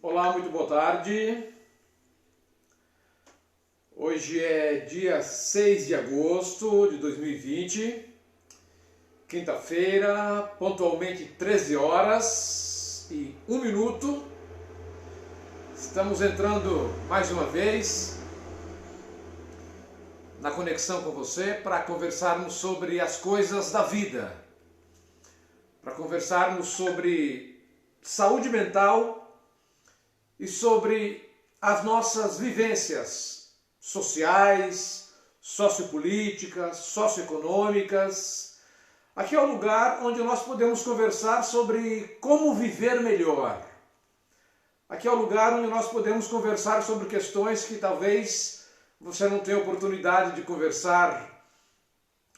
Olá, muito boa tarde. Hoje é dia 6 de agosto de 2020, quinta-feira, pontualmente 13 horas e 1 minuto. Estamos entrando mais uma vez na conexão com você para conversarmos sobre as coisas da vida, para conversarmos sobre saúde mental e sobre as nossas vivências sociais, sociopolíticas, socioeconômicas. Aqui é o lugar onde nós podemos conversar sobre como viver melhor. Aqui é o lugar onde nós podemos conversar sobre questões que talvez você não tenha oportunidade de conversar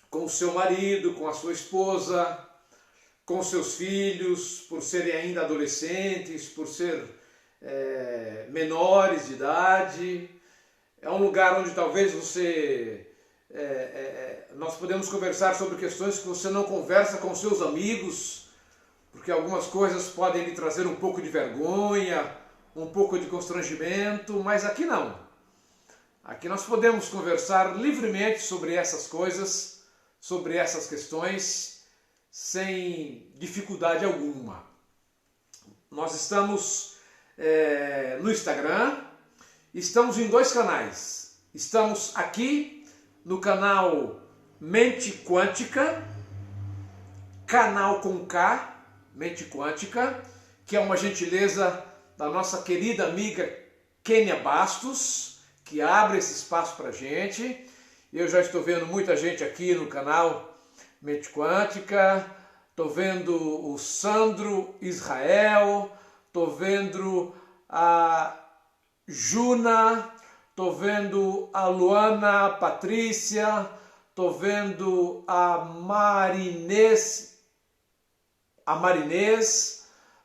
com o seu marido, com a sua esposa, com os seus filhos, por serem ainda adolescentes, por ser menores de idade. É um lugar onde talvez nós podemos conversar sobre questões que você não conversa com seus amigos, porque algumas coisas podem lhe trazer um pouco de vergonha, um pouco de constrangimento, mas aqui não. Aqui nós podemos conversar livremente sobre essas coisas, sobre essas questões, sem dificuldade alguma. Nós estamos no Instagram, estamos em 2 canais. Estamos aqui no canal Mente Quântica, canal com K, Mente Quântica, que é uma gentileza da nossa querida amiga Kênia Bastos, que abre esse espaço para a gente. Eu já estou vendo muita gente aqui no canal Mente Quântica, estou vendo o Sandro Israel, estou vendo a Juna, estou vendo a Luana Patrícia, estou vendo a Marinês,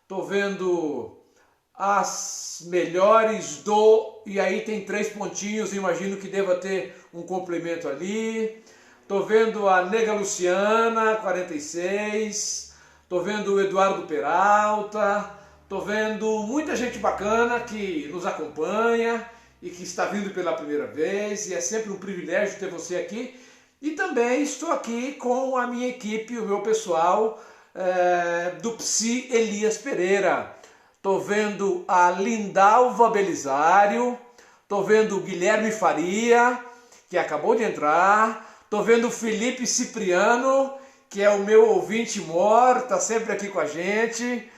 estou vendo as melhores do, e aí tem 3 pontinhos, imagino que deva ter um complemento ali. Estou vendo a Nega Luciana, 46, estou vendo o Eduardo Peralta, estou vendo muita gente bacana que nos acompanha e que está vindo pela primeira vez, e é sempre um privilégio ter você aqui. E também estou aqui com a minha equipe, o meu pessoal do Psi Elias Pereira. Estou vendo a Lindalva Belisário, estou vendo o Guilherme Faria, que acabou de entrar, estou vendo o Felipe Cipriano, que é o meu ouvinte mor, está sempre aqui com a gente.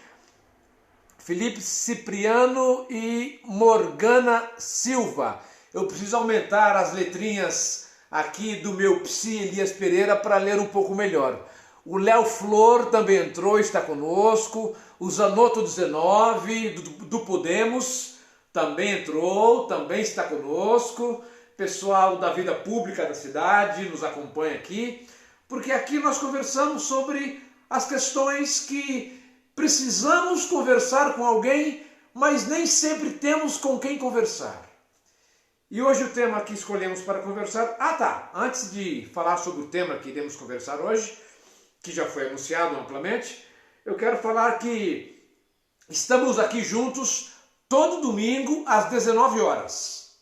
Felipe Cipriano e Morgana Silva. Eu preciso aumentar as letrinhas aqui do meu Psi Elias Pereira para ler um pouco melhor. O Léo Flor também entrou, está conosco. O Zanotto 19 do Podemos também entrou, também está conosco. Pessoal da vida pública da cidade nos acompanha aqui, porque aqui nós conversamos sobre as questões que precisamos conversar com alguém, mas nem sempre temos com quem conversar. E hoje o tema que escolhemos para conversar... Antes de falar sobre o tema que iremos conversar hoje, que já foi anunciado amplamente, eu quero falar que estamos aqui juntos todo domingo às 19 horas.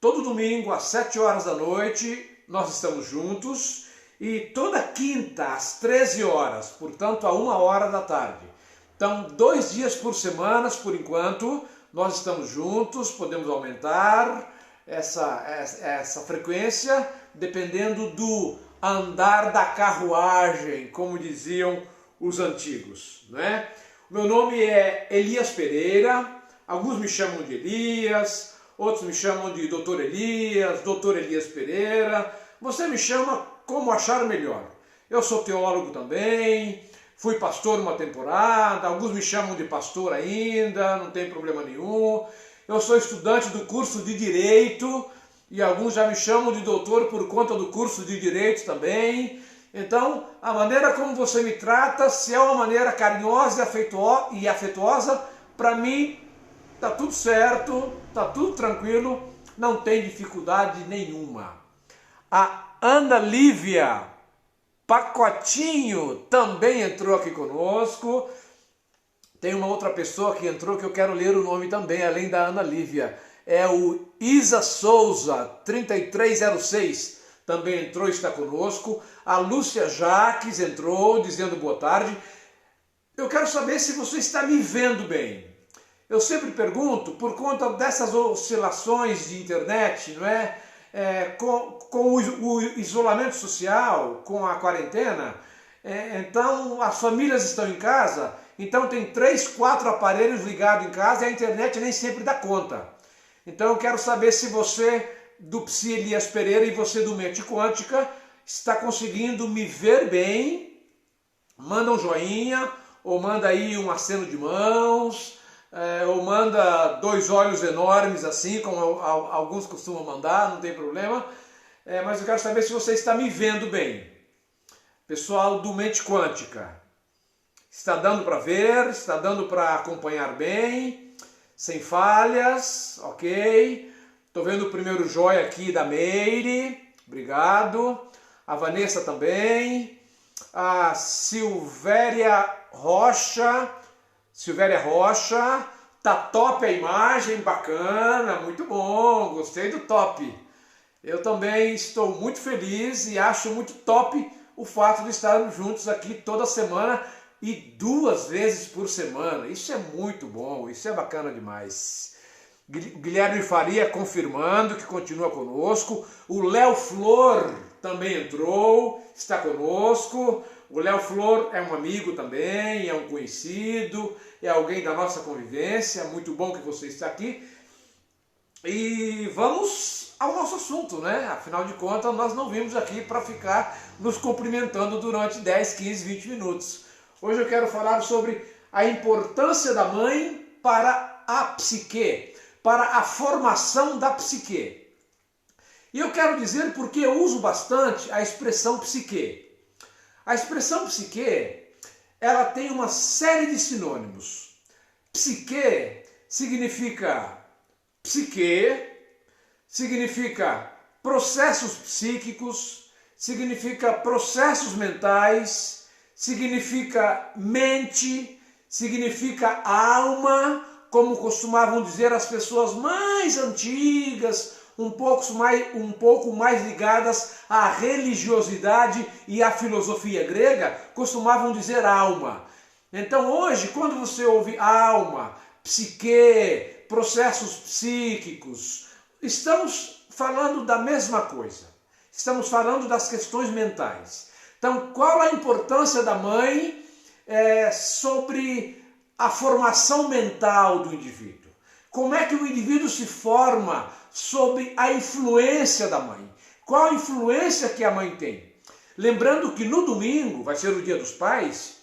Todo domingo às 7 horas da noite nós estamos juntos, e toda quinta às 13 horas, portanto a 1 hora da tarde. Então, 2 dias por semana, por enquanto, nós estamos juntos, podemos aumentar essa frequência, dependendo do andar da carruagem, como diziam os antigos, né? O meu nome é Elias Pereira, alguns me chamam de Elias, outros me chamam de Dr. Elias, Dr. Elias Pereira, você me chama como achar melhor. Eu sou teólogo também, fui pastor uma temporada, alguns me chamam de pastor ainda, não tem problema nenhum. Eu sou estudante do curso de Direito e alguns já me chamam de doutor por conta do curso de Direito também. Então, a maneira como você me trata, se é uma maneira carinhosa e afetuosa, para mim está tudo certo, está tudo tranquilo, não tem dificuldade nenhuma. A Ana Lívia Pacotinho também entrou aqui conosco. Tem uma outra pessoa que entrou que eu quero ler o nome também, além da Ana Lívia. É o Isa Souza, 3306, também entrou e está conosco. A Lúcia Jaques entrou, dizendo boa tarde. Eu quero saber se você está me vendo bem. Eu sempre pergunto, por conta dessas oscilações de internet, não é? Com o isolamento social, com a quarentena, então as famílias estão em casa, então tem 3, 4 aparelhos ligados em casa e a internet nem sempre dá conta. Então eu quero saber se você do Psi Elias Pereira e você do Mente Quântica está conseguindo me ver bem. Manda um joinha, ou manda aí um aceno de mãos, ou manda 2 olhos enormes assim, como alguns costumam mandar, não tem problema. Mas eu quero saber se você está me vendo bem. Pessoal do Mente Quântica, está dando para ver, está dando para acompanhar bem, sem falhas, ok? Estou vendo o primeiro joia aqui da Meire, obrigado. A Vanessa também. A Silvéria Rocha, tá top a imagem, bacana, muito bom, gostei do top. Eu também estou muito feliz e acho muito top o fato de estarmos juntos aqui toda semana e 2 vezes por semana. Isso é muito bom, isso é bacana demais. Guilherme Faria confirmando que continua conosco. O Léo Flor também entrou, está conosco. O Léo Flor é um amigo também, é um conhecido, é alguém da nossa convivência. Muito bom que você está aqui. E vamos ao nosso assunto, né? Afinal de contas, nós não vimos aqui para ficar nos cumprimentando durante 10, 15, 20 minutos. Hoje eu quero falar sobre a importância da mãe para a psique, para a formação da psique. E eu quero dizer porque eu uso bastante a expressão psique. A expressão psique, ela tem uma série de sinônimos. Psique significa psique, significa processos psíquicos, significa processos mentais, significa mente, significa alma, como costumavam dizer as pessoas mais antigas, um pouco mais ligadas à religiosidade e à filosofia grega, costumavam dizer alma. Então hoje, quando você ouve alma, psique, processos psíquicos, estamos falando da mesma coisa. Estamos falando das questões mentais. Então, qual a importância da mãe sobre a formação mental do indivíduo? Como é que o indivíduo se forma sob a influência da mãe? Qual a influência que a mãe tem? Lembrando que no domingo, vai ser o Dia dos Pais,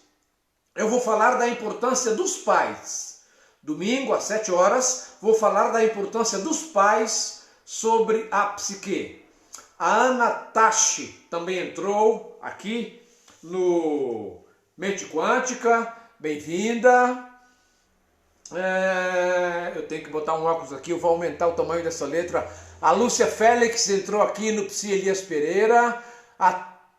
eu vou falar da importância dos pais. Domingo, às 7 horas, vou falar da importância dos pais sobre a psique. A Ana Tachi também entrou aqui no Mente Quântica. Bem-vinda. Eu tenho que botar um óculos aqui, eu vou aumentar o tamanho dessa letra. A Lúcia Félix entrou aqui no Psi Elias Pereira. A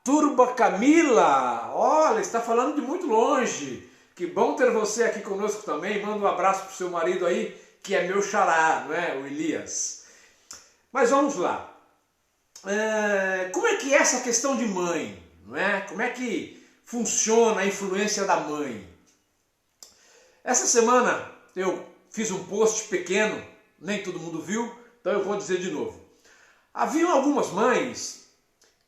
Turba Camila, olha, está falando de muito longe. Que bom ter você aqui conosco também. Manda um abraço para o seu marido aí, que é meu xará, não é? O Elias. Mas vamos lá. Como é que é essa questão de mãe? Não é? Como é que funciona a influência da mãe? Essa semana eu fiz um post pequeno, nem todo mundo viu, então eu vou dizer de novo. Haviam algumas mães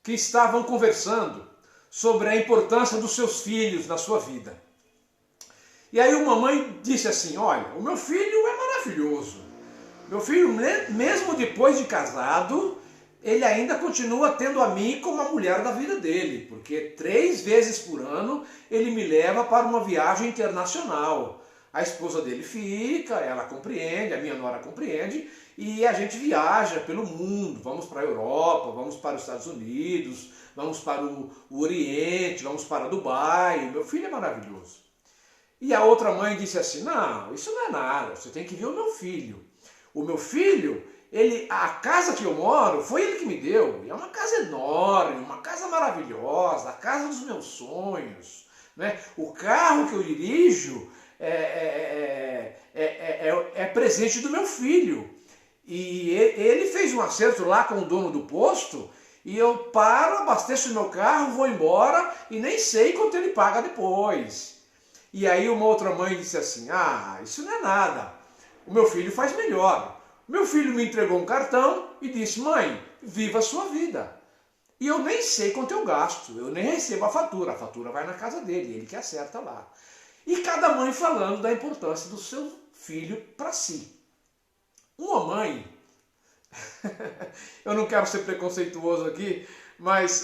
que estavam conversando sobre a importância dos seus filhos na sua vida. E aí uma mãe disse assim, olha, o meu filho é maravilhoso. Meu filho, mesmo depois de casado, ele ainda continua tendo a mim como a mulher da vida dele, porque 3 vezes por ano ele me leva para uma viagem internacional. A esposa dele fica, ela compreende, a minha nora compreende, e a gente viaja pelo mundo. Vamos para a Europa, vamos para os Estados Unidos, vamos para o Oriente, vamos para Dubai. Meu filho é maravilhoso. E a outra mãe disse assim, não, isso não é nada, você tem que ver o meu filho. O meu filho, a casa que eu moro, foi ele que me deu. É uma casa enorme, uma casa maravilhosa, a casa dos meus sonhos. Né? O carro que eu dirijo é presente do meu filho. E ele fez um acerto lá com o dono do posto, e eu paro, abasteço o meu carro, vou embora e nem sei quanto ele paga depois. E aí uma outra mãe disse assim, isso não é nada, o meu filho faz melhor. Meu filho me entregou um cartão e disse, mãe, viva a sua vida. E eu nem sei quanto eu gasto, eu nem recebo a fatura vai na casa dele, ele que acerta lá. E cada mãe falando da importância do seu filho para si. Uma mãe, eu não quero ser preconceituoso aqui, mas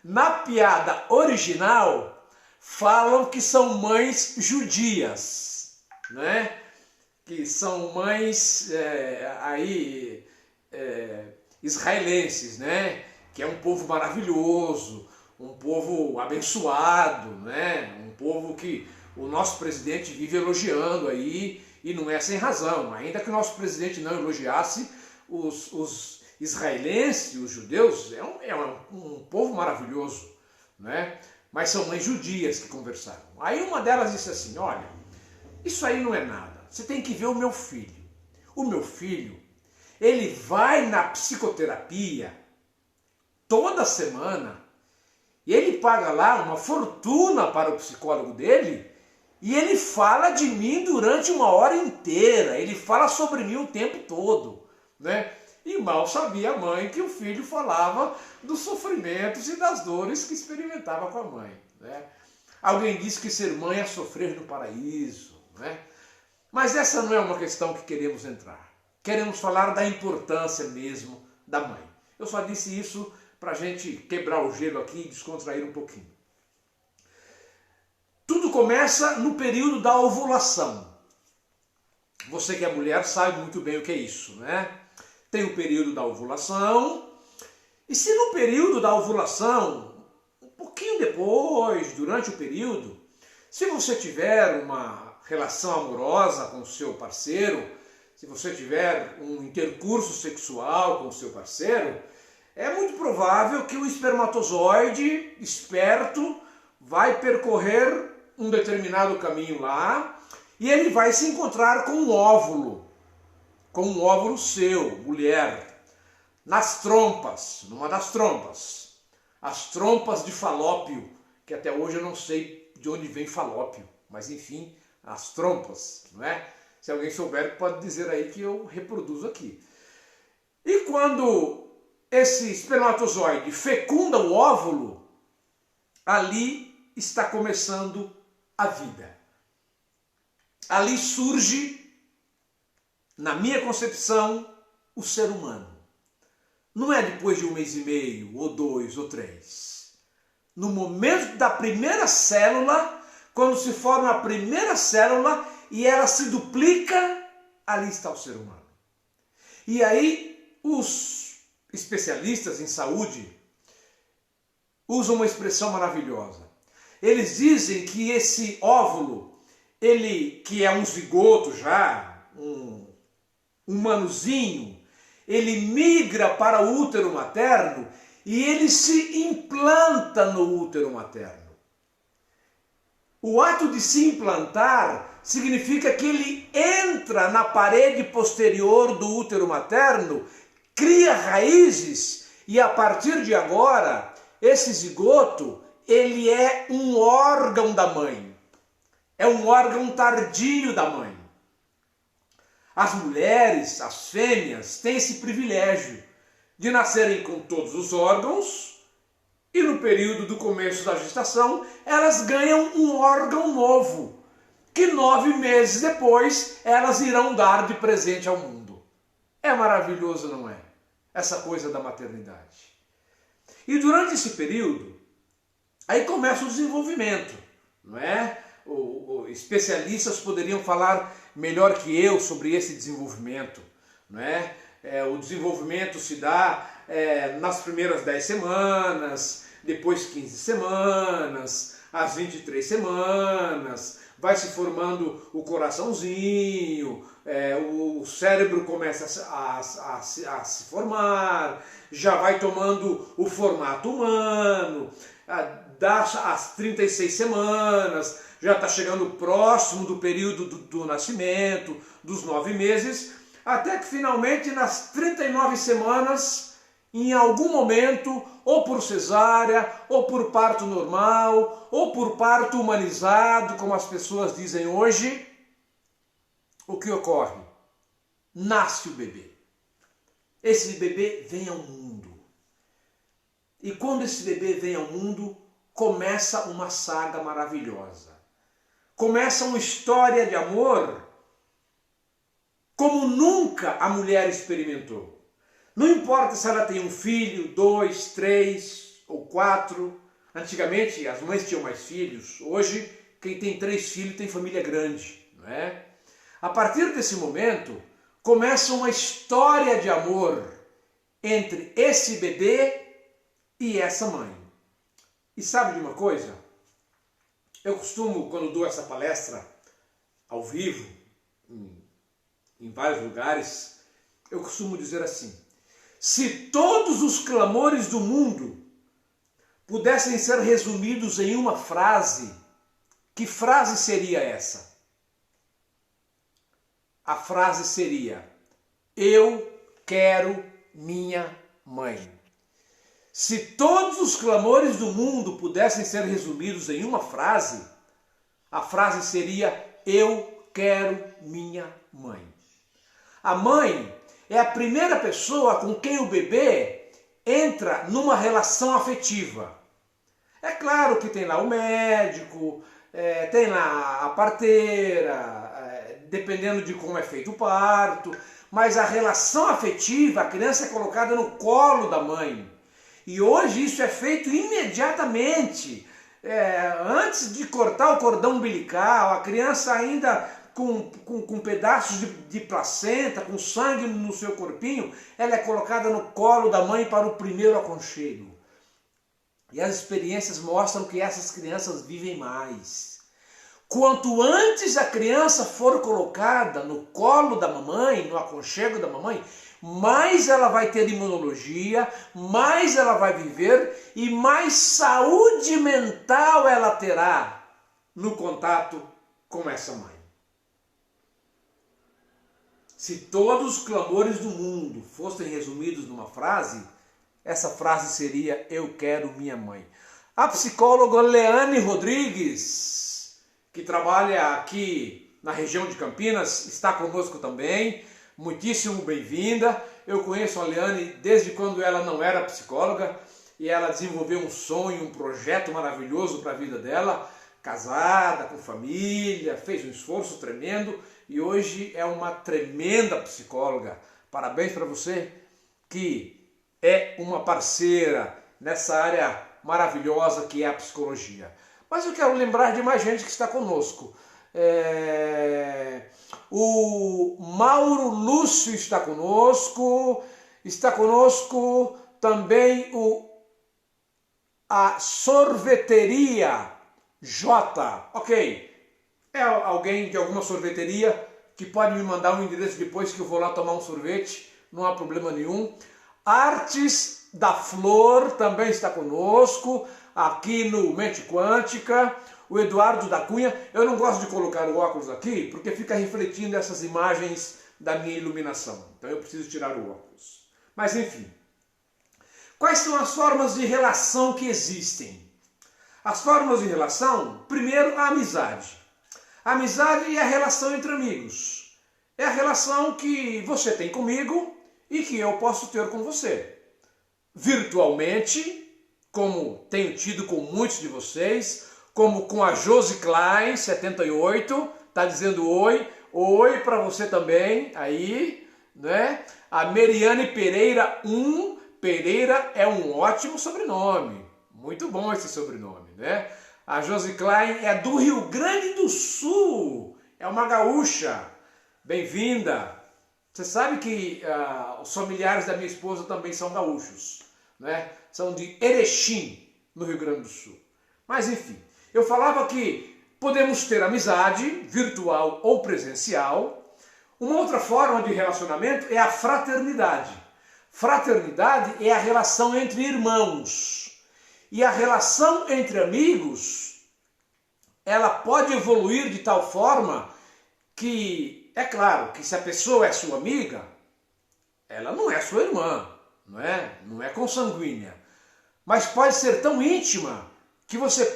na piada original falam que são mães judias, né? Que são mães israelenses, né? Que é um povo maravilhoso, um povo abençoado, né? Um povo que o nosso presidente vive elogiando aí, e não é sem razão. Ainda que o nosso presidente não elogiasse, os israelenses, os judeus, é um povo maravilhoso, né? Mas são mães judias que conversaram. Aí uma delas disse assim, olha, isso aí não é nada, você tem que ver o meu filho. O meu filho, ele vai na psicoterapia toda semana e ele paga lá uma fortuna para o psicólogo dele e ele fala de mim durante uma hora inteira, ele fala sobre mim o tempo todo, né? E mal sabia a mãe que o filho falava dos sofrimentos e das dores que experimentava com a mãe, né? Alguém disse que ser mãe é sofrer no paraíso, né? Mas essa não é uma questão que queremos entrar. Queremos falar da importância mesmo da mãe. Eu só disse isso para a gente quebrar o gelo aqui e descontrair um pouquinho. Tudo começa no período da ovulação. Você que é mulher sabe muito bem o que é isso, né? Tem o período da ovulação, e se no período da ovulação, um pouquinho depois, durante o período, se você tiver uma relação amorosa com o seu parceiro, se você tiver um intercurso sexual com o seu parceiro, é muito provável que o espermatozoide esperto vai percorrer um determinado caminho lá e ele vai se encontrar com um óvulo seu, mulher, nas trompas, numa das trompas, as trompas de Falópio, que até hoje eu não sei de onde vem Falópio, mas enfim, as trompas, não é? Se alguém souber, pode dizer aí que eu reproduzo aqui. E quando esse espermatozoide fecunda o óvulo, ali está começando a vida. Ali surge, na minha concepção, o ser humano. Não é depois de 1 mês e meio, ou 2, ou 3. No momento da primeira célula, quando se forma a primeira célula e ela se duplica, ali está o ser humano. E aí os especialistas em saúde usam uma expressão maravilhosa. Eles dizem que esse óvulo, ele que é um zigoto já, um manuzinho, ele migra para o útero materno e ele se implanta no útero materno. O ato de se implantar significa que ele entra na parede posterior do útero materno, cria raízes e a partir de agora, esse zigoto, ele é um órgão da mãe. É um órgão tardio da mãe. As mulheres, as fêmeas, têm esse privilégio de nascerem com todos os órgãos e no período do começo da gestação elas ganham um órgão novo, que 9 meses depois elas irão dar de presente ao mundo. É maravilhoso, não é? Essa coisa da maternidade. E durante esse período, aí começa o desenvolvimento, não é? Especialistas poderiam falar melhor que eu sobre esse desenvolvimento, não é? O desenvolvimento se dá nas primeiras 10 semanas, depois 15 semanas, às 23 semanas, vai se formando o coraçãozinho, o cérebro começa a se formar, já vai tomando o formato humano, dá as 36 semanas, já está chegando próximo do período do nascimento, dos 9 meses, até que finalmente nas 39 semanas, em algum momento, ou por cesárea, ou por parto normal, ou por parto humanizado, como as pessoas dizem hoje, o que ocorre? Nasce o bebê. Esse bebê vem ao mundo. E quando esse bebê vem ao mundo, começa uma saga maravilhosa. Começa uma história de amor como nunca a mulher experimentou. Não importa se ela tem um filho, 2, 3 ou 4. Antigamente as mães tinham mais filhos. Hoje quem tem 3 filhos tem família grande, não é? A partir desse momento começa uma história de amor entre esse bebê e essa mãe. E sabe de uma coisa? Eu costumo, quando dou essa palestra ao vivo, em vários lugares, eu costumo dizer assim: se todos os clamores do mundo pudessem ser resumidos em uma frase, que frase seria essa? A frase seria: eu quero minha mãe. Se todos os clamores do mundo pudessem ser resumidos em uma frase, a frase seria: eu quero minha mãe. A mãe é a primeira pessoa com quem o bebê entra numa relação afetiva. É claro que tem lá o médico, tem lá a parteira, dependendo de como é feito o parto, mas a relação afetiva, a criança é colocada no colo da mãe. E hoje isso é feito imediatamente. Antes de cortar o cordão umbilical, a criança ainda com pedaços de placenta, com sangue no seu corpinho, ela é colocada no colo da mãe para o primeiro aconchego. E as experiências mostram que essas crianças vivem mais. Quanto antes a criança for colocada no colo da mamãe, no aconchego da mamãe, mais ela vai ter imunologia, mais ela vai viver e mais saúde mental ela terá no contato com essa mãe. Se todos os clamores do mundo fossem resumidos numa frase, essa frase seria: eu quero minha mãe. A psicóloga Leane Rodrigues, que trabalha aqui na região de Campinas, está conosco também. Muitíssimo bem-vinda. Eu conheço a Leane desde quando ela não era psicóloga e ela desenvolveu um sonho, um projeto maravilhoso para a vida dela, casada, com família, fez um esforço tremendo e hoje é uma tremenda psicóloga. Parabéns para você que é uma parceira nessa área maravilhosa que é a psicologia. Mas eu quero lembrar de mais gente que está conosco. O Mauro Lúcio está conosco também a sorveteria J, ok, é alguém de alguma sorveteria que pode me mandar um endereço depois que eu vou lá tomar um sorvete, não há problema nenhum. Artes da Flor também está conosco, aqui no Mente Quântica. O Eduardo da Cunha, eu não gosto de colocar o óculos aqui, porque fica refletindo essas imagens da minha iluminação. Então eu preciso tirar o óculos. Mas enfim, quais são as formas de relação que existem? As formas de relação, primeiro a amizade. A amizade é a relação entre amigos. É a relação que você tem comigo e que eu posso ter com você. Virtualmente, como tenho tido com muitos de vocês, como com a Josi Klein, 78, está dizendo oi, oi para você também, aí, né? A Meriane Pereira 1, Pereira é um ótimo sobrenome, muito bom esse sobrenome, né? A Josi Klein é do Rio Grande do Sul, é uma gaúcha, bem-vinda. Você sabe que os familiares da minha esposa também são gaúchos, né? São de Erechim, no Rio Grande do Sul. Mas enfim, eu falava que Podemos ter amizade, virtual ou presencial. Uma outra forma de relacionamento é a fraternidade. Fraternidade é a relação entre irmãos. E a relação entre amigos, ela pode evoluir de tal forma que, é claro, que se a pessoa é sua amiga, ela não é sua irmã, não é consanguínea. Mas pode ser tão íntima que vocês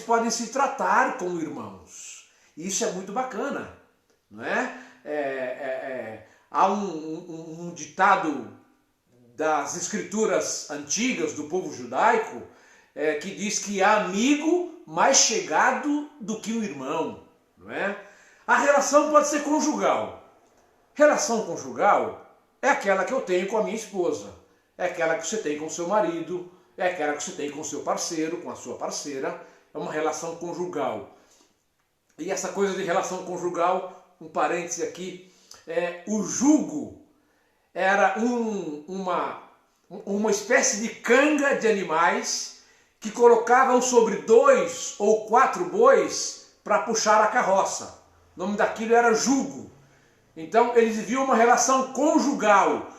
podem se tratar como irmãos. E isso é muito bacana, não é? Há um ditado das escrituras antigas do povo judaico que diz que há amigo mais chegado do que o irmão, não é? A relação pode ser conjugal. Relação conjugal é aquela que eu tenho com a minha esposa, é aquela que você tem com o seu marido, é aquela que você tem com o seu parceiro, com a sua parceira, é uma relação conjugal. E essa coisa de relação conjugal, um parêntese aqui, o jugo era uma espécie de canga de animais que colocavam sobre 2 ou 4 bois para puxar a carroça. O nome daquilo era jugo. Então eles viviam uma relação conjugal.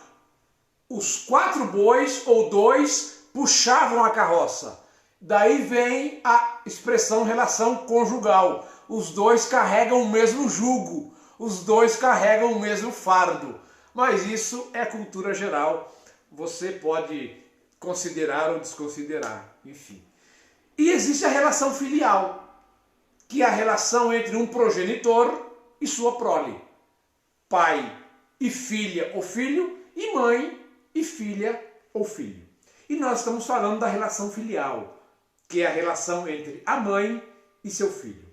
Os 4 bois ou 2 puxavam a carroça. Daí vem a expressão relação conjugal. Os 2 carregam o mesmo jugo. Os 2 carregam o mesmo fardo. Mas isso é cultura geral. Você pode considerar ou desconsiderar. Enfim. E existe a relação filial, que é a relação entre um progenitor e sua prole. Pai e filha ou filho, e mãe e filha ou filho. E nós estamos falando da relação filial, que é a relação entre a mãe e seu filho.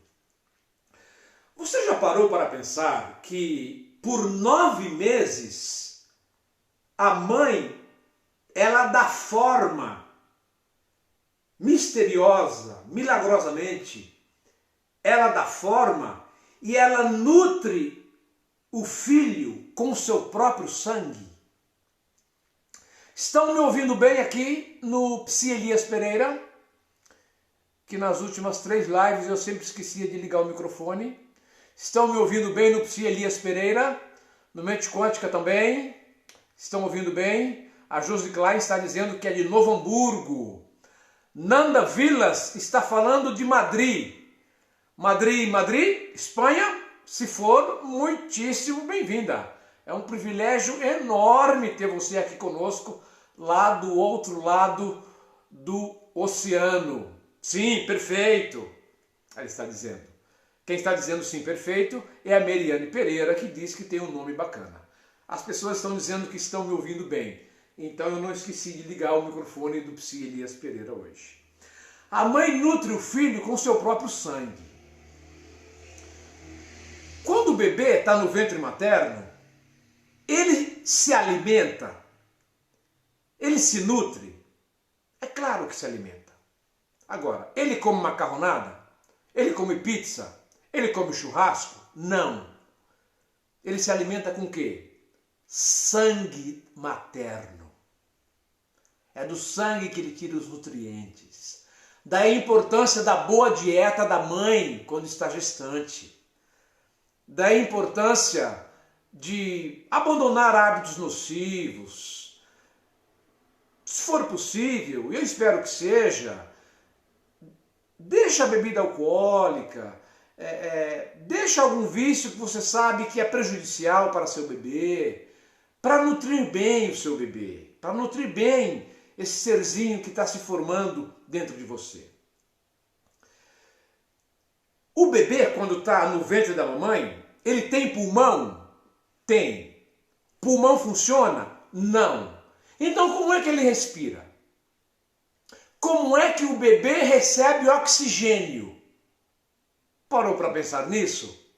Você já parou para pensar que por 9 meses a mãe, ela dá forma misteriosa, milagrosamente, ela dá forma e ela nutre o filho com o seu próprio sangue? Estão me ouvindo bem aqui no Psi Elias Pereira? Que nas últimas 3 lives eu sempre esquecia de ligar o microfone. Estão me ouvindo bem no Psi Elias Pereira? No Mente Quântica também? Estão ouvindo bem? A Josi Klein está dizendo que é de Novo Hamburgo. Nanda Vilas está falando de Madrid. Madrid, Espanha? Se for, muitíssimo bem-vinda. É um privilégio enorme ter você aqui conosco, lá do outro lado do oceano. Sim, perfeito. Ela está dizendo. Quem está dizendo sim, perfeito, é a Meriane Pereira, que diz que tem um nome bacana. As pessoas estão dizendo que estão me ouvindo bem. Então eu não esqueci de ligar o microfone do Psi Elias Pereira hoje. A mãe nutre o filho com seu próprio sangue. Quando o bebê está no ventre materno, ele se alimenta, ele se nutre. É claro que se alimenta. Agora, ele come macarronada? Ele come pizza? Ele come churrasco? Não. Ele se alimenta com o quê? Sangue materno. É do sangue que ele tira os nutrientes. Daí a importância da boa dieta da mãe quando está gestante. Daí a importância de abandonar hábitos nocivos. Se for possível, eu espero que seja, deixa a bebida alcoólica, deixa algum vício que você sabe que é prejudicial para seu bebê, para nutrir bem o seu bebê, para nutrir bem esse serzinho que está se formando dentro de você. O bebê, quando está no ventre da mamãe, ele tem pulmão? Tem. Pulmão funciona? Não. Então como é que ele respira? Como é que o bebê recebe oxigênio? Parou para pensar nisso?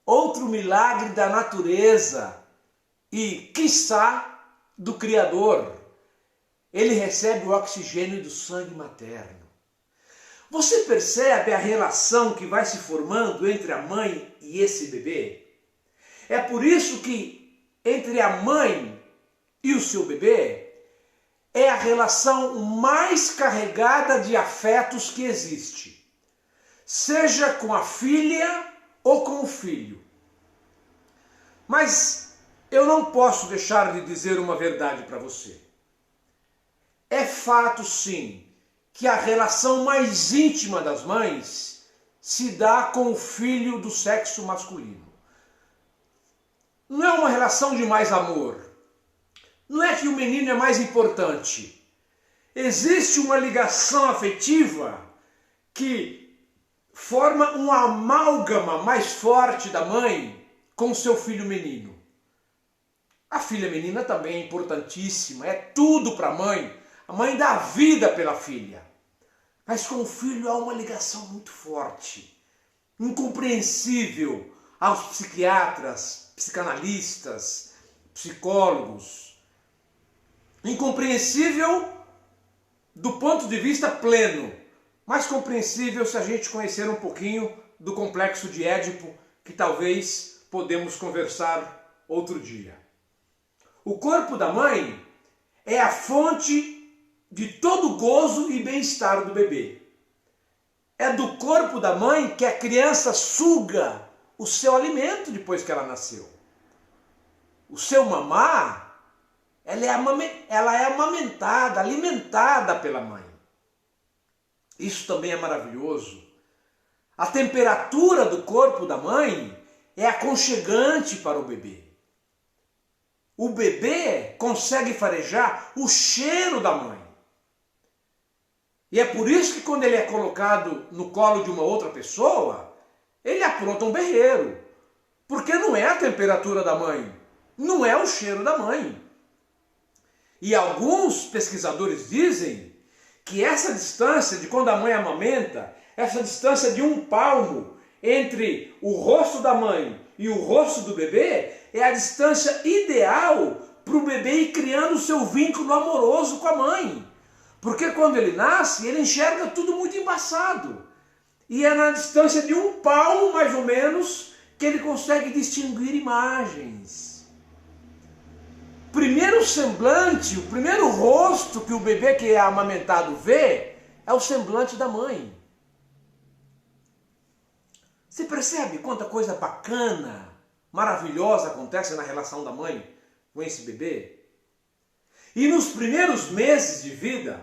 Outro milagre da natureza e, quiçá, do Criador. Ele recebe o oxigênio do sangue materno. Você percebe a relação que vai se formando entre a mãe e esse bebê? É por isso que entre a mãe e o seu bebê é a relação mais carregada de afetos que existe. seja com a filha ou com o filho. Mas eu não posso deixar de dizer uma verdade para você. É fato, sim, que a relação mais íntima das mães se dá com o filho do sexo masculino. Não é uma relação de mais amor. Não é que o menino é mais importante. Existe uma ligação afetiva que forma uma amálgama mais forte da mãe com o seu filho menino. A filha menina também é importantíssima, é tudo para a mãe. A mãe dá a vida pela filha. Mas com o filho há uma ligação muito forte, incompreensível aos psiquiatras, psicanalistas, psicólogos. Incompreensível do ponto de vista pleno, mas compreensível se a gente conhecer um pouquinho do complexo de Édipo, que talvez podemos conversar outro dia. O corpo da mãe é a fonte de todo gozo e bem-estar do bebê. É do corpo da mãe que a criança suga o seu alimento depois que ela nasceu. O seu mamar, ela é amamentada, alimentada pela mãe. Isso também é maravilhoso. A temperatura do corpo da mãe é aconchegante para o bebê. O bebê consegue farejar o cheiro da mãe. E é por isso que quando ele é colocado no colo de uma outra pessoa, ele apronta um berreiro. Porque não é a temperatura da mãe, não é o cheiro da mãe. E alguns pesquisadores dizem que essa distância de quando a mãe amamenta, essa distância de 1 palmo entre o rosto da mãe e o rosto do bebê, é a distância ideal para o bebê ir criando o seu vínculo amoroso com a mãe. Porque quando ele nasce, ele enxerga tudo muito embaçado. E é na distância de 1 palmo, mais ou menos, que ele consegue distinguir imagens. O primeiro semblante, o primeiro rosto que o bebê que é amamentado vê, é o semblante da mãe. Você percebe quanta coisa bacana, maravilhosa acontece na relação da mãe com esse bebê? E nos primeiros meses de vida,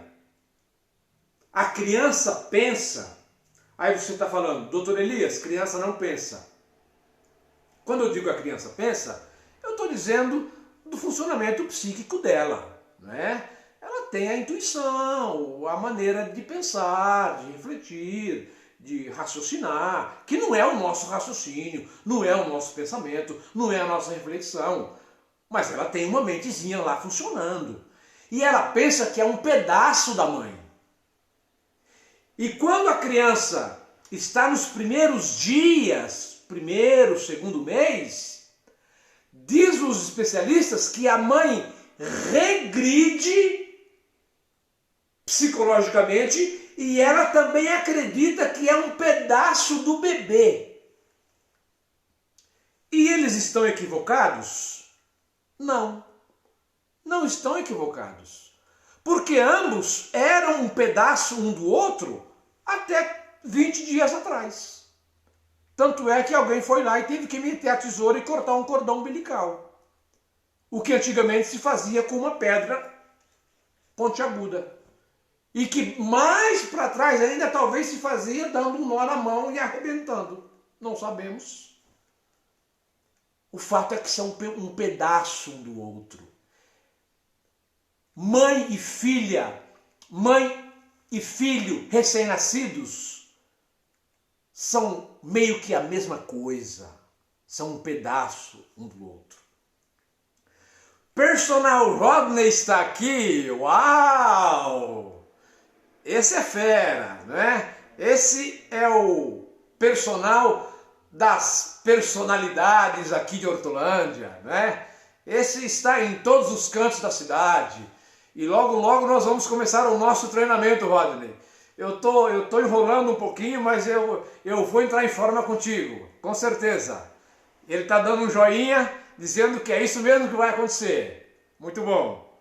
a criança pensa. Aí você está falando, doutor Elias, criança não pensa. Quando eu digo a criança pensa, eu estou dizendo do funcionamento psíquico dela, né? Ela tem a intuição, a maneira de pensar, de refletir, de raciocinar, que não é o nosso raciocínio, não é o nosso pensamento, não é a nossa reflexão, mas ela tem uma mentezinha lá funcionando. E ela pensa que é um pedaço da mãe. E quando a criança está nos primeiros dias, primeiro, segundo mês, diz os especialistas que a mãe regride psicologicamente e ela também acredita que é um pedaço do bebê. E eles estão equivocados? Não, não estão equivocados. Porque ambos eram um pedaço um do outro até 20 dias atrás. Tanto é que alguém foi lá e teve que meter a tesoura e cortar um cordão umbilical. O que antigamente se fazia com uma pedra pontiaguda. E que mais para trás ainda talvez se fazia dando um nó na mão e arrebentando. Não sabemos. O fato é que são um pedaço um do outro. Mãe e filha, mãe e filho recém-nascidos são meio que a mesma coisa. São um pedaço um do outro. Personal Rodney está aqui. Uau! Esse é fera, né? Esse é o personal das personalidades aqui de Hortolândia, né? Esse está em todos os cantos da cidade. E logo, logo nós vamos começar o nosso treinamento, Rodney. Eu tô enrolando um pouquinho, mas eu vou entrar em forma contigo, com certeza. Ele está dando um joinha, dizendo que é isso mesmo que vai acontecer. Muito bom.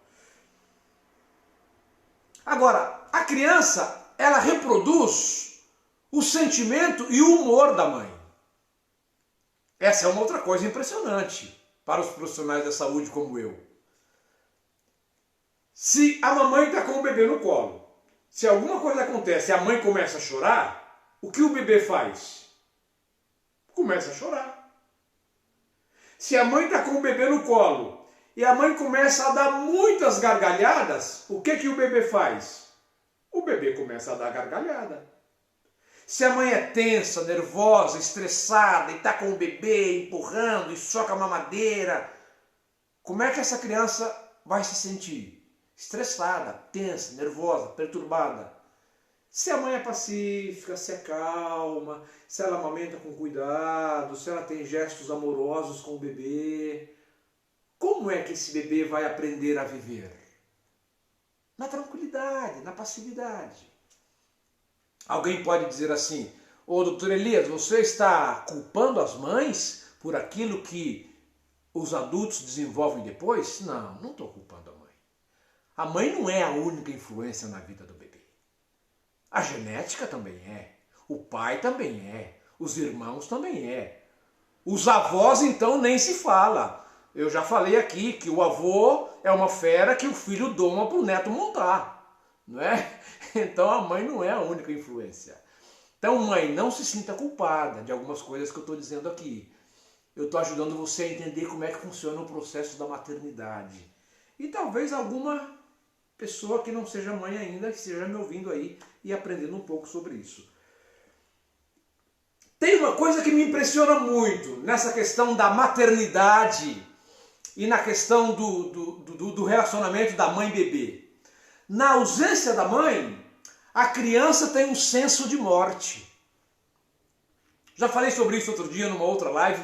Agora, a criança, ela reproduz o sentimento e o humor da mãe. Essa é uma outra coisa impressionante para os profissionais da saúde como eu. Se a mamãe está com o bebê no colo, se alguma coisa acontece e a mãe começa a chorar, o que o bebê faz? Começa a chorar. Se a mãe está com o bebê no colo e a mãe começa a dar muitas gargalhadas, o que o bebê faz? O bebê começa a dar gargalhada. Se a mãe é tensa, nervosa, estressada e está com o bebê empurrando e soca a mamadeira, como é que essa criança vai se sentir? Estressada, tensa, nervosa, perturbada. Se a mãe é pacífica, se acalma, se ela amamenta com cuidado, se ela tem gestos amorosos com o bebê, como é que esse bebê vai aprender a viver? Na tranquilidade, na passividade. Alguém pode dizer assim: ô doutor Elias, você está culpando as mães por aquilo que os adultos desenvolvem depois? Não, não estou culpando a mãe. A mãe não é a única influência na vida do bebê. A genética também é, o pai também é, os irmãos também é. Os avós então nem se fala. Eu já falei aqui que o avô é uma fera que o filho doma para o neto montar, não é? Então a mãe não é a única influência. Então mãe, não se sinta culpada de algumas coisas que eu estou dizendo aqui. Eu estou ajudando você a entender como é que funciona o processo da maternidade. E talvez alguma pessoa que não seja mãe ainda, que esteja me ouvindo aí e aprendendo um pouco sobre isso. Tem uma coisa que me impressiona muito nessa questão da maternidade e na questão do relacionamento da mãe-bebê. Na ausência da mãe, a criança tem um senso de morte. Já falei sobre isso outro dia numa outra live,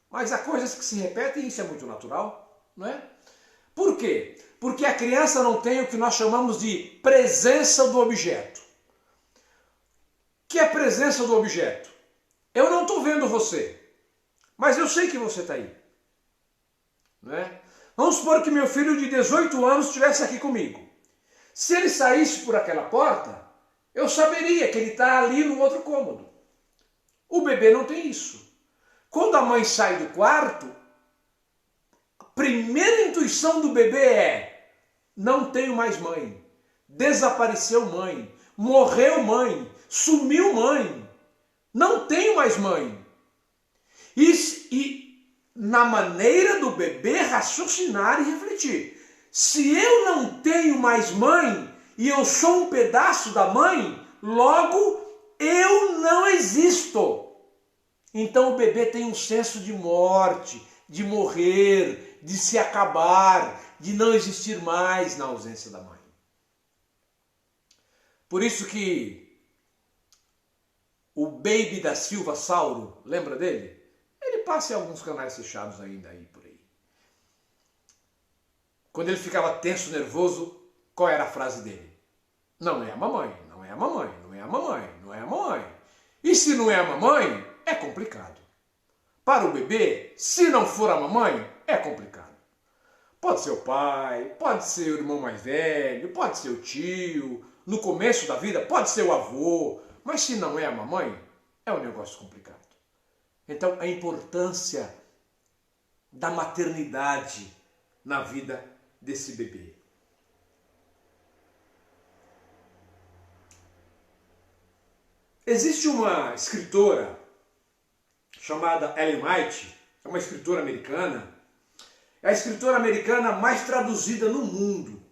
mas há coisas que se repetem e isso é muito natural, não é? Por quê? Porque a criança não tem o que nós chamamos de presença do objeto. O que é a presença do objeto? Eu não estou vendo você, mas eu sei que você está aí. Não é? Vamos supor que meu filho de 18 anos estivesse aqui comigo. Se ele saísse por aquela porta, eu saberia que ele está ali no outro cômodo. O bebê não tem isso. Quando a mãe sai do quarto, a primeira intuição do bebê é: não tenho mais mãe, desapareceu mãe, morreu mãe, sumiu mãe, não tenho mais mãe. E na maneira do bebê raciocinar e refletir: se eu não tenho mais mãe e eu sou um pedaço da mãe, logo eu não existo. Então o bebê tem um senso de morte, de morrer, de se acabar, de não existir mais na ausência da mãe. Por isso que o Baby da Silva Sauro, lembra dele? Ele passa em alguns canais fechados ainda aí por aí. Quando ele ficava tenso, nervoso, qual era a frase dele? Não é a mamãe, não é a mamãe, não é a mamãe, não é a mamãe. E se não é a mamãe, é complicado. Para o bebê, se não for a mamãe, é complicado. Pode ser o pai, pode ser o irmão mais velho, pode ser o tio, no começo da vida pode ser o avô, mas se não é a mamãe, é um negócio complicado. Então, a importância da maternidade na vida desse bebê. Existe uma escritora chamada Ellen White, é uma escritora americana, é a escritora americana mais traduzida no mundo,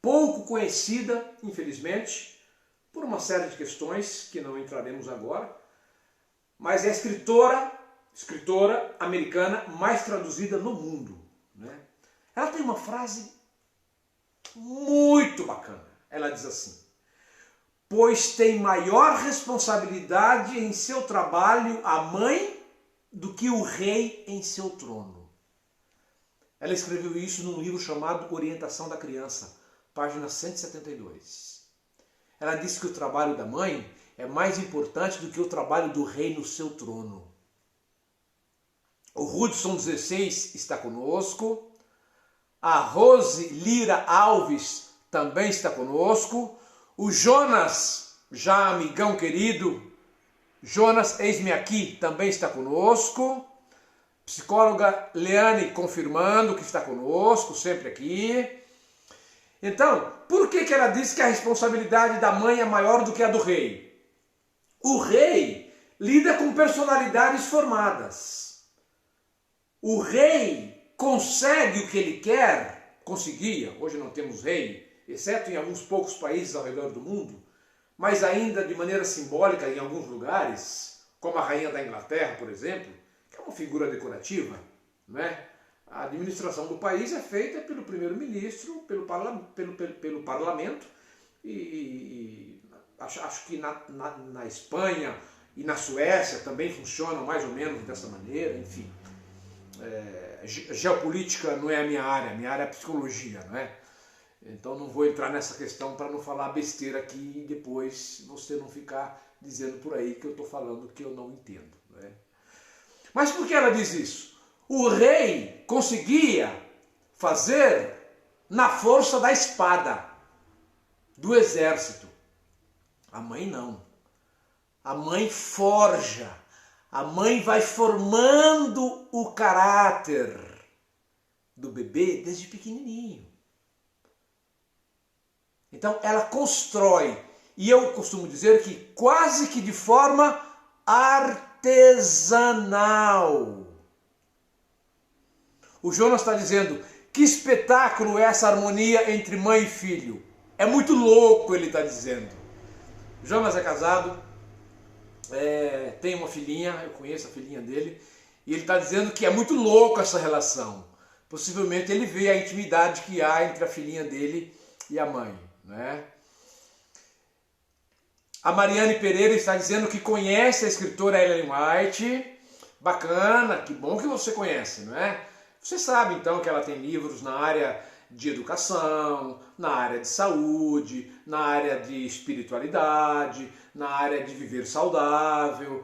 pouco conhecida, infelizmente, por uma série de questões que não entraremos agora, mas é a escritora americana mais traduzida no mundo, né? Ela tem uma frase muito bacana. Ela diz assim: pois tem maior responsabilidade em seu trabalho a mãe do que o rei em seu trono. Ela escreveu isso num livro chamado Orientação da Criança, página 172. Ela disse que o trabalho da mãe é mais importante do que o trabalho do rei no seu trono. O Hudson 16 está conosco. A Rose Lira Alves também está conosco. O Jonas já amigão querido, Jonas, eis-me aqui, também está conosco. Psicóloga Leane confirmando que está conosco, sempre aqui. Então, por que ela diz que a responsabilidade da mãe é maior do que a do rei? O rei lida com personalidades formadas. O rei consegue o que ele quer, conseguia, hoje não temos rei, exceto em alguns poucos países ao redor do mundo, mas ainda de maneira simbólica em alguns lugares, como a rainha da Inglaterra, por exemplo, que é uma figura decorativa, não é? A administração do país é feita pelo primeiro-ministro, pelo parlamento, e acho que na Espanha e na Suécia também funciona mais ou menos dessa maneira, enfim. Geopolítica não é a minha área é psicologia, não é? Então não vou entrar nessa questão para não falar besteira aqui e depois você não ficar dizendo por aí que eu estou falando que eu não entendo, não é? Mas por que ela diz isso? O rei conseguia fazer na força da espada, do exército. A mãe não. A mãe forja. A mãe vai formando o caráter do bebê desde pequenininho. Então ela constrói. E eu costumo dizer que quase que de forma artesanal. O Jonas está dizendo, que espetáculo é essa harmonia entre mãe e filho? É muito louco, ele está dizendo. Jonas é casado, tem uma filhinha, eu conheço a filhinha dele, e ele está dizendo que é muito louco essa relação. Possivelmente ele vê a intimidade que há entre a filhinha dele e a mãe, né? A Mariane Pereira está dizendo que conhece a escritora Ellen White. Bacana, que bom que você conhece, não é? Você sabe então que ela tem livros na área de educação, na área de saúde, na área de espiritualidade, na área de viver saudável,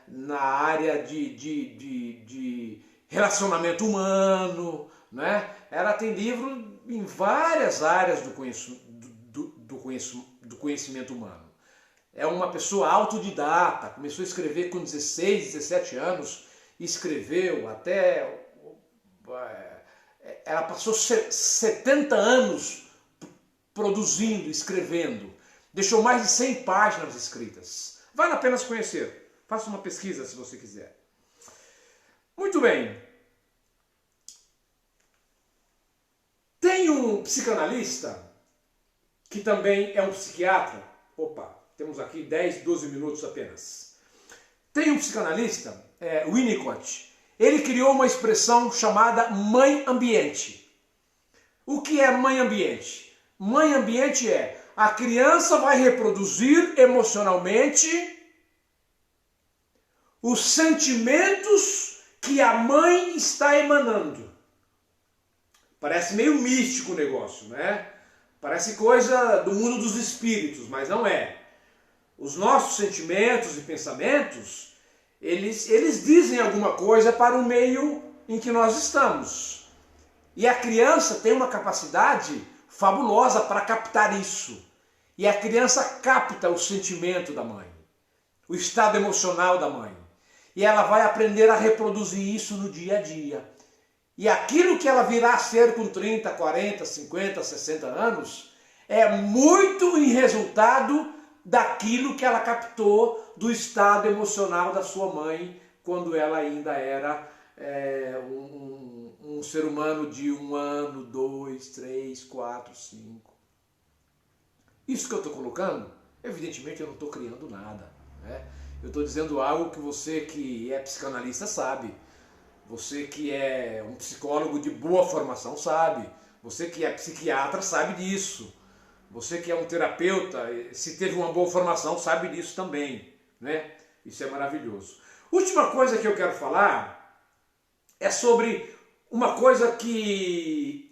na área de relacionamento humano, né? Ela tem livro em várias áreas do conhecimento humano. É uma pessoa autodidata, começou a escrever com 16, 17 anos, escreveu até... Ela passou 70 anos produzindo, escrevendo. Deixou mais de 100 páginas escritas. Vale a pena se conhecer. Faça uma pesquisa se você quiser. Muito bem. Tem um psicanalista que também é um psiquiatra. Opa, temos aqui 10, 12 minutos apenas. Tem um psicanalista, Winnicott. Ele criou uma expressão chamada mãe ambiente. O que é mãe ambiente? Mãe ambiente é a criança vai reproduzir emocionalmente os sentimentos que a mãe está emanando. Parece meio místico o negócio, né? Parece coisa do mundo dos espíritos, mas não é. Os nossos sentimentos e pensamentos, eles dizem alguma coisa para o meio em que nós estamos. E a criança tem uma capacidade fabulosa para captar isso. E a criança capta o sentimento da mãe, o estado emocional da mãe. E ela vai aprender a reproduzir isso no dia a dia. E aquilo que ela virá a ser com 30, 40, 50, 60 anos é muito em resultado daquilo que ela captou do estado emocional da sua mãe quando ela ainda era um ser humano de 1 ano, 2, 3, 4, 5. Isso que eu estou colocando, evidentemente eu não estou criando nada, né? Eu estou dizendo algo que você que é psicanalista sabe. Você que é um psicólogo de boa formação sabe. Você que é psiquiatra sabe disso. Você que é um terapeuta, se teve uma boa formação, sabe disso também, né? Isso é maravilhoso. Última coisa que eu quero falar é sobre uma coisa que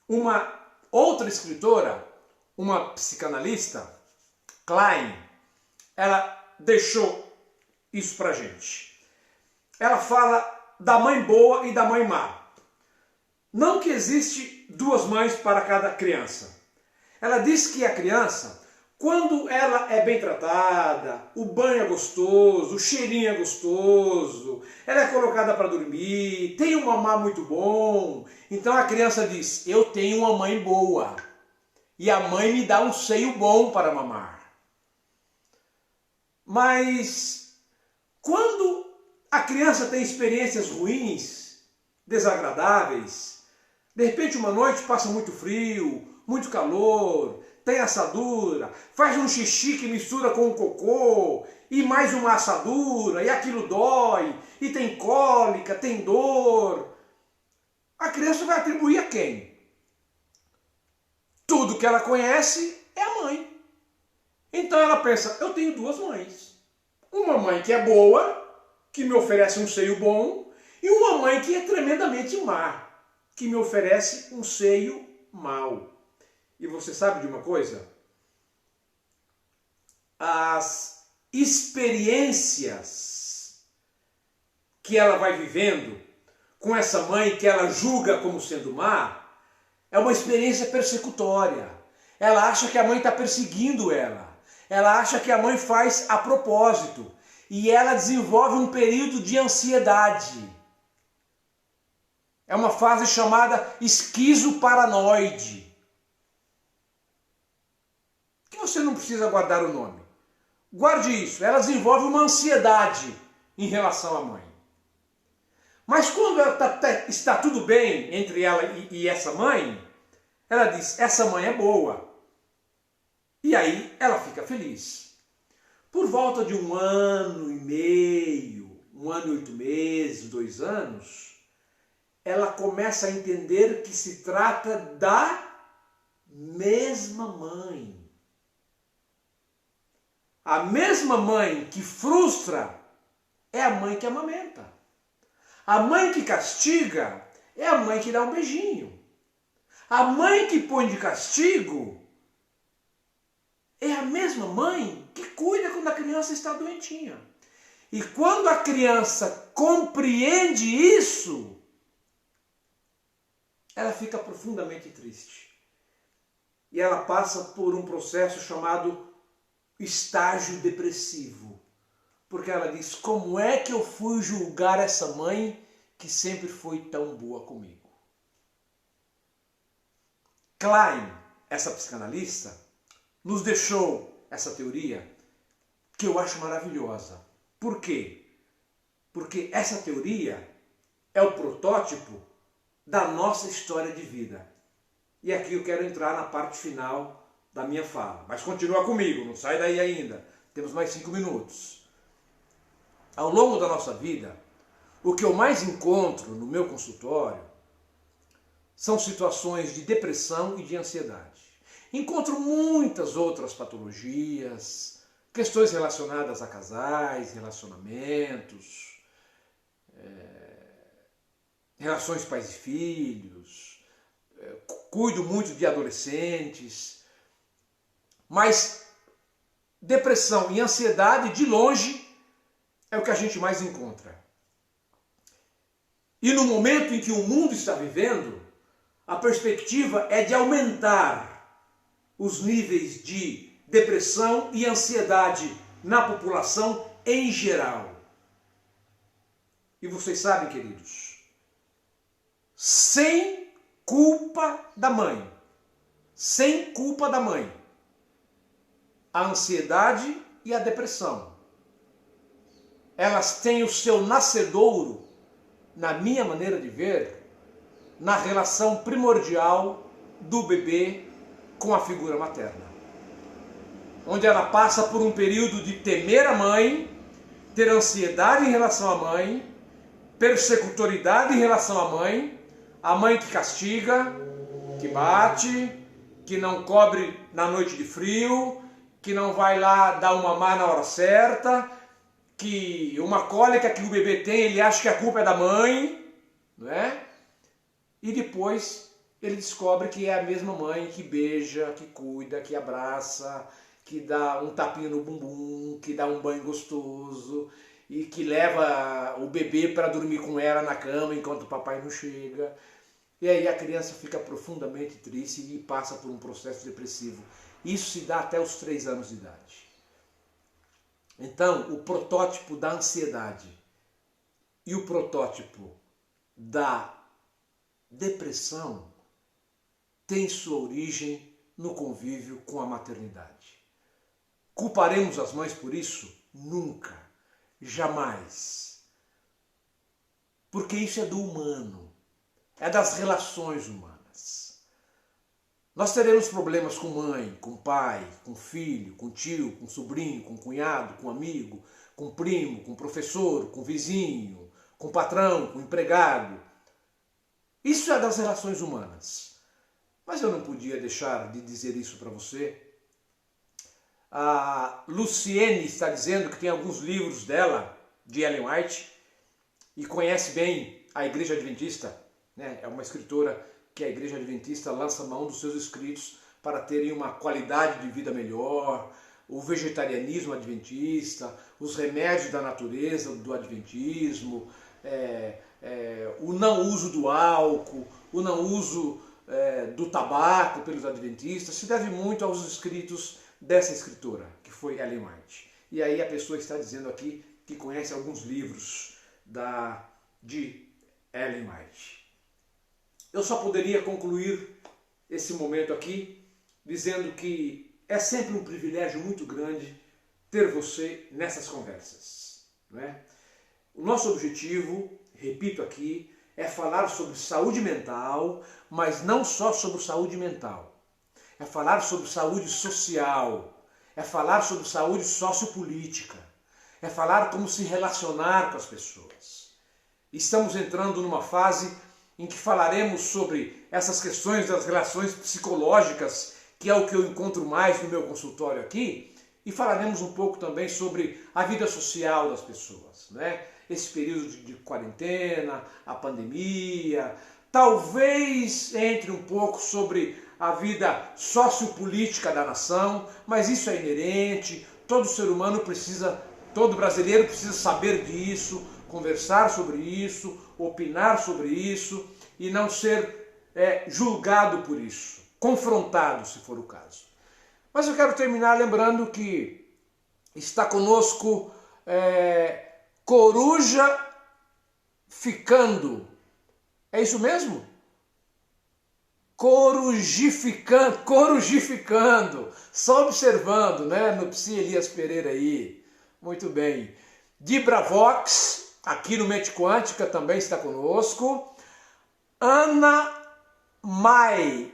uma outra escritora, uma psicanalista, Klein, ela deixou isso pra gente. Ela fala da mãe boa e da mãe má. Não que existe 2 mães para cada criança. Ela diz que a criança, quando ela é bem tratada, o banho é gostoso, o cheirinho é gostoso, ela é colocada para dormir, tem um mamar muito bom, então a criança diz, eu tenho uma mãe boa e a mãe me dá um seio bom para mamar. Mas quando a criança tem experiências ruins, desagradáveis, de repente uma noite passa muito frio, muito calor, tem assadura, faz um xixi que mistura com um cocô, e mais uma assadura, e aquilo dói, e tem cólica, tem dor. A criança vai atribuir a quem? Tudo que ela conhece é a mãe. Então ela pensa, eu tenho duas mães. Uma mãe que é boa, que me oferece um seio bom, e uma mãe que é tremendamente má, que me oferece um seio mau. E você sabe de uma coisa? As experiências que ela vai vivendo com essa mãe que ela julga como sendo má, é uma experiência persecutória. Ela acha que a mãe está perseguindo ela. Ela acha que a mãe faz a propósito. E ela desenvolve um período de ansiedade. É uma fase chamada esquizoparanoide. Que você não precisa guardar o nome. Guarde isso. Ela desenvolve uma ansiedade em relação à mãe. Mas quando está tudo bem entre ela e essa mãe, ela diz, essa mãe é boa. E aí ela fica feliz. Por volta de 1 ano e meio, 1 ano e 8 meses, 2 anos, ela começa a entender que se trata da mesma mãe. A mesma mãe que frustra é a mãe que amamenta. A mãe que castiga é a mãe que dá um beijinho. A mãe que põe de castigo é a mesma mãe que cuida quando a criança está doentinha. E quando a criança compreende isso, ela fica profundamente triste. E ela passa por um processo chamado estágio depressivo. Porque ela diz, como é que eu fui julgar essa mãe que sempre foi tão boa comigo? Klein, essa psicanalista, nos deixou essa teoria que eu acho maravilhosa. Por quê? Porque essa teoria é o protótipo da nossa história de vida. E aqui eu quero entrar na parte final da minha fala. Mas continua comigo, não sai daí ainda. Temos mais 5 minutos. Ao longo da nossa vida, o que eu mais encontro no meu consultório são situações de depressão e de ansiedade. Encontro muitas outras patologias, questões relacionadas a casais, relacionamentos, relações pais e filhos, cuido muito de adolescentes, mas depressão e ansiedade, de longe, é o que a gente mais encontra. E no momento em que o mundo está vivendo, a perspectiva é de aumentar os níveis de depressão e ansiedade na população em geral. E vocês sabem, queridos, sem culpa da mãe, a ansiedade e a depressão, elas têm o seu nascedouro, na minha maneira de ver, na relação primordial do bebê com a figura materna. Onde ela passa por um período de temer a mãe, ter ansiedade em relação à mãe, persecutoridade em relação à mãe, a mãe que castiga, que bate, que não cobre na noite de frio, que não vai lá dar uma mamar na hora certa, que uma cólica que o bebê tem, ele acha que a culpa é da mãe, não é? E depois ele descobre que é a mesma mãe que beija, que cuida, que abraça, que dá um tapinha no bumbum, que dá um banho gostoso e que leva o bebê para dormir com ela na cama enquanto o papai não chega. E aí a criança fica profundamente triste e passa por um processo depressivo. Isso se dá até os 3 anos de idade. Então, o protótipo da ansiedade e o protótipo da depressão tem sua origem no convívio com a maternidade. Culparemos as mães por isso? Nunca, jamais. Porque isso é do humano, é das relações humanas. Nós teremos problemas com mãe, com pai, com filho, com tio, com sobrinho, com cunhado, com amigo, com primo, com professor, com vizinho, com patrão, com empregado. Isso é das relações humanas. Mas eu não podia deixar de dizer isso para você. A Luciene está dizendo que tem alguns livros dela, de Ellen White, e conhece bem a Igreja Adventista, né? É uma escritora que a Igreja Adventista lança mão dos seus escritos para terem uma qualidade de vida melhor, o vegetarianismo adventista, os remédios da natureza do adventismo, o não uso do álcool, o não uso do tabaco pelos adventistas, se deve muito aos escritos dessa escritora, que foi Ellen White. E aí a pessoa está dizendo aqui que conhece alguns livros de Ellen White. Eu só poderia concluir esse momento aqui dizendo que é sempre um privilégio muito grande ter você nessas conversas, não é? O nosso objetivo, repito aqui, é falar sobre saúde mental, mas não só sobre saúde mental. É falar sobre saúde social, é falar sobre saúde sociopolítica, é falar como se relacionar com as pessoas. Estamos entrando numa fase em que falaremos sobre essas questões das relações psicológicas, que é o que eu encontro mais no meu consultório aqui, e falaremos um pouco também sobre a vida social das pessoas, né? Esse período de quarentena, a pandemia, talvez entre um pouco sobre a vida sociopolítica da nação, mas isso é inerente, todo ser humano precisa, todo brasileiro precisa saber disso, conversar sobre isso, opinar sobre isso e não ser julgado por isso, confrontado se for o caso. Mas eu quero terminar lembrando que está conosco Coruja Ficando. É isso mesmo? Corujificando. Só observando, né? No Psi Elias Pereira aí. Muito bem. Dibravox, aqui no Mente Quântica, também está conosco. Ana Mai.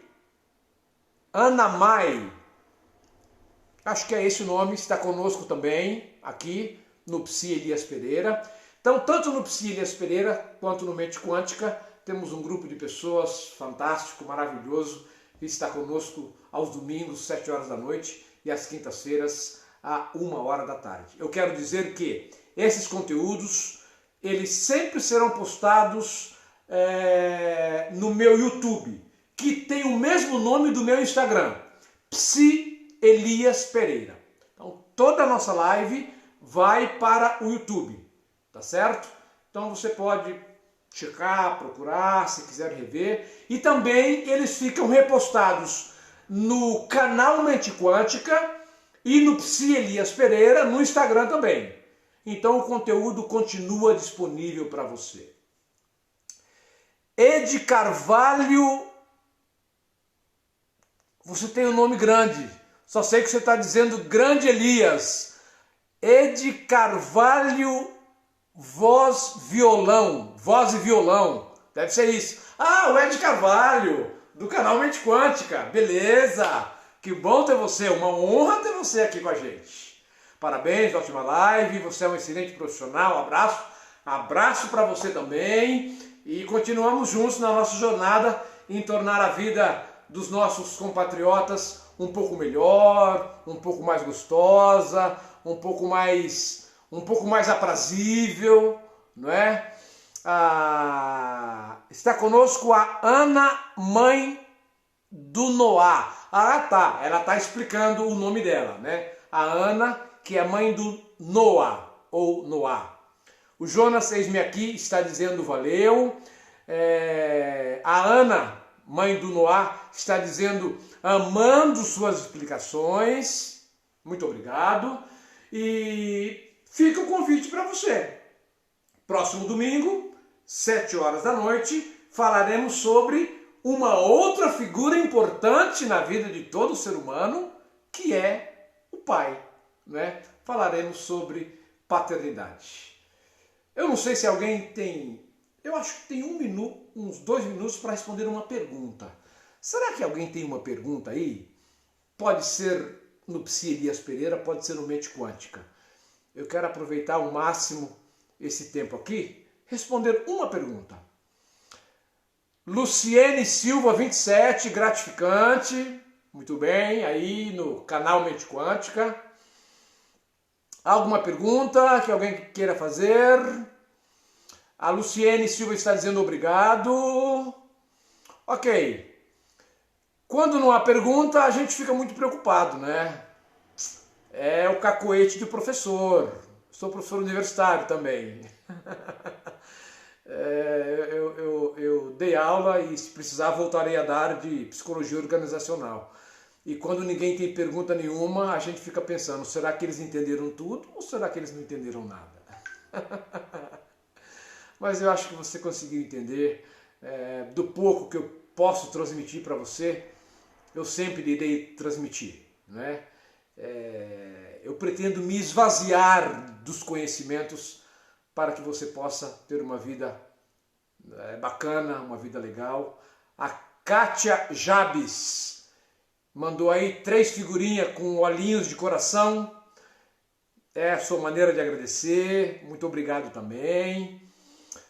Acho que é esse o nome, está conosco também, aqui no Psi Elias Pereira. Então, tanto no Psi Elias Pereira quanto no Mente Quântica, temos um grupo de pessoas fantástico, maravilhoso, que está conosco aos domingos, 7 horas da noite, e às quintas-feiras, à 1 da tarde. Eu quero dizer que esses conteúdos, eles sempre serão postados no meu YouTube, que tem o mesmo nome do meu Instagram, Psi Elias Pereira. Então, toda a nossa live vai para o YouTube, tá certo? Então você pode checar, procurar, se quiser rever. E também eles ficam repostados no canal Mente Quântica e no Psi Elias Pereira no Instagram também. Então o conteúdo continua disponível para você. Ed Carvalho, você tem um nome grande, só sei que você está dizendo Grande Elias. Ed Carvalho, voz e violão, deve ser isso. Ah, o Ed Carvalho, do canal Mente Quântica, beleza, que bom ter você, uma honra ter você aqui com a gente. Parabéns, ótima live, você é um excelente profissional, abraço para você também, e continuamos juntos na nossa jornada em tornar a vida dos nossos compatriotas um pouco melhor, um pouco mais gostosa, um pouco mais aprazível, não é? Está conosco a Ana, mãe do Noah. Tá, ela está explicando o nome dela, né? A Ana, que é mãe do Noah, ou Noah. O Jonas, eis-me aqui, está dizendo valeu. A A Ana, mãe do Noah, está dizendo, amando suas explicações. Muito obrigado. E fica o convite para você. Próximo domingo, 7 horas da noite, falaremos sobre uma outra figura importante na vida de todo ser humano, que é o pai, né? Falaremos sobre paternidade. Eu não sei se alguém tem... Eu acho que tem uns 2 minutos para responder uma pergunta. Será que alguém tem uma pergunta aí? Pode ser no Psi Elias Pereira, pode ser no Mente Quântica. Eu quero aproveitar ao máximo esse tempo aqui, responder uma pergunta. Luciene Silva 27, gratificante. Muito bem, aí no canal Mente Quântica. Alguma pergunta que alguém queira fazer? A Luciene Silva está dizendo obrigado. Ok. Quando não há pergunta, a gente fica muito preocupado, né? É o cacoete do professor. Sou professor universitário também. Eu dei aula e, se precisar, voltarei a dar de psicologia organizacional. E quando ninguém tem pergunta nenhuma, a gente fica pensando, será que eles entenderam tudo ou será que eles não entenderam nada? Mas eu acho que você conseguiu entender. Do pouco que eu posso transmitir para você, eu sempre irei transmitir, né? Eu pretendo me esvaziar dos conhecimentos para que você possa ter uma vida bacana, uma vida legal. A Kátia Jabes mandou aí 3 figurinhas com olhinhos de coração. É a sua maneira de agradecer. Muito obrigado também.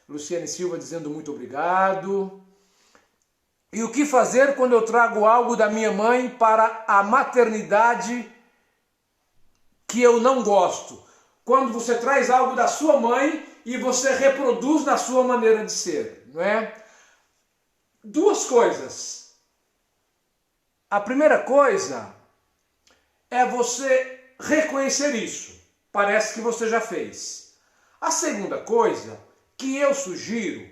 Luciane Silva dizendo muito obrigado. E o que fazer quando eu trago algo da minha mãe para a maternidade que eu não gosto? Quando você traz algo da sua mãe e você reproduz na sua maneira de ser, não é? 2 coisas. A primeira coisa é você reconhecer isso. Parece que você já fez. A segunda coisa que eu sugiro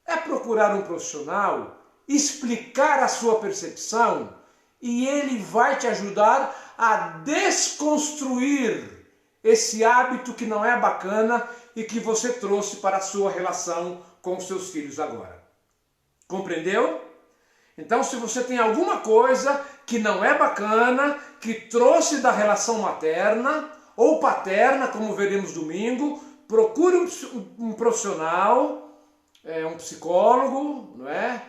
é procurar um profissional, explicar a sua percepção e ele vai te ajudar a desconstruir esse hábito que não é bacana e que você trouxe para a sua relação com os seus filhos agora. Compreendeu? Então, se você tem alguma coisa que não é bacana, que trouxe da relação materna ou paterna, como veremos domingo, procure um profissional, um psicólogo, não é?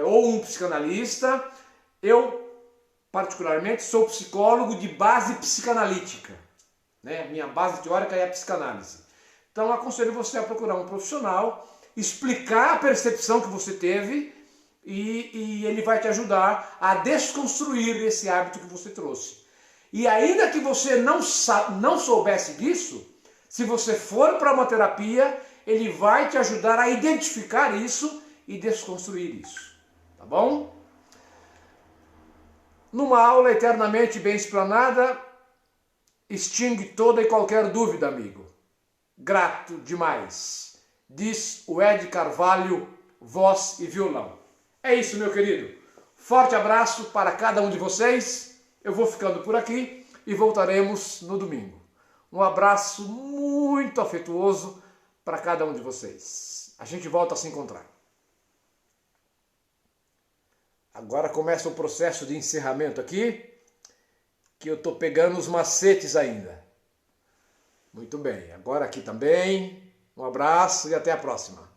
Ou um psicanalista. Eu, particularmente, sou psicólogo de base psicanalítica, né? Minha base teórica é a psicanálise. Então, aconselho você a procurar um profissional, explicar a percepção que você teve e ele vai te ajudar a desconstruir esse hábito que você trouxe. E ainda que você não soubesse disso, se você for para uma terapia, ele vai te ajudar a identificar isso e desconstruir isso. Tá bom? Numa aula eternamente bem explanada, extingue toda e qualquer dúvida, amigo. Grato demais. Diz o Ed Carvalho, voz e violão. É isso, meu querido. Forte abraço para cada um de vocês. Eu vou ficando por aqui e voltaremos no domingo. Um abraço muito afetuoso para cada um de vocês. A gente volta a se encontrar. Agora começa o processo de encerramento aqui, que eu estou pegando os macetes ainda. Muito bem, agora aqui também. Um abraço e até a próxima.